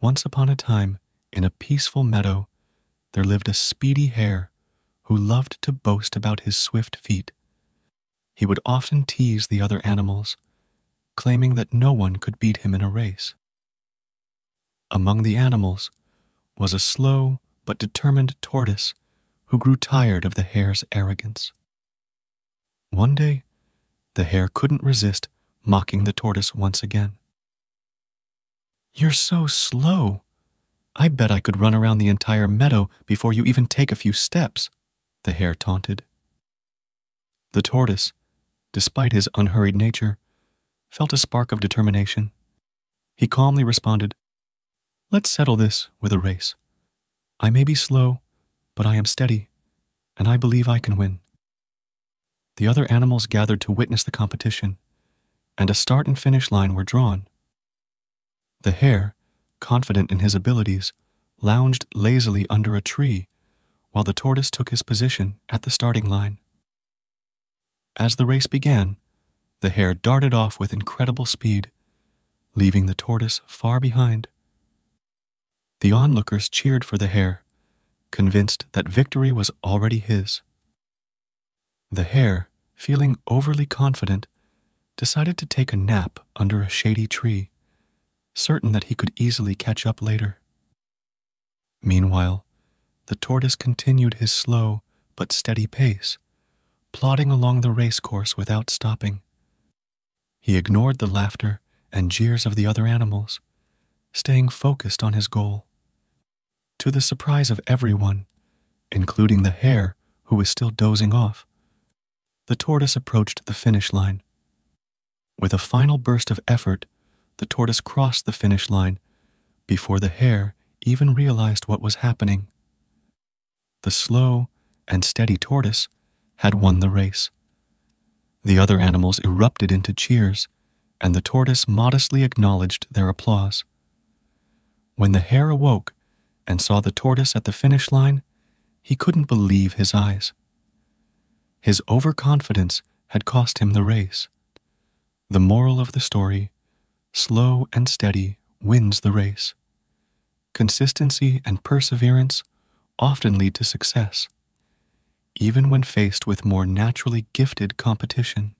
Once upon a time, in a peaceful meadow, there lived a speedy hare who loved to boast about his swift feet. He would often tease the other animals, claiming that no one could beat him in a race. Among the animals was a slow but determined tortoise who grew tired of the hare's arrogance. One day, the hare couldn't resist mocking the tortoise once again. "You're so slow. I bet I could run around the entire meadow before you even take a few steps," the hare taunted. The tortoise, despite his unhurried nature, felt a spark of determination. He calmly responded, "Let's settle this with a race. I may be slow, but I am steady, and I believe I can win." The other animals gathered to witness the competition, and a start and finish line were drawn. The hare, confident in his abilities, lounged lazily under a tree while the tortoise took his position at the starting line. As the race began, the hare darted off with incredible speed, leaving the tortoise far behind. The onlookers cheered for the hare, convinced that victory was already his. The hare, feeling overly confident, decided to take a nap under a shady tree, certain that he could easily catch up later. Meanwhile, the tortoise continued his slow but steady pace, plodding along the race course without stopping. He ignored the laughter and jeers of the other animals, staying focused on his goal. To the surprise of everyone, including the hare who was still dozing off, the tortoise approached the finish line. With a final burst of effort, the tortoise crossed the finish line before the hare even realized what was happening. The slow and steady tortoise had won the race. The other animals erupted into cheers, and the tortoise modestly acknowledged their applause. When the hare awoke and saw the tortoise at the finish line, he couldn't believe his eyes. His overconfidence had cost him the race. The moral of the story: slow and steady wins the race. Consistency and perseverance often lead to success, even when faced with more naturally gifted competition.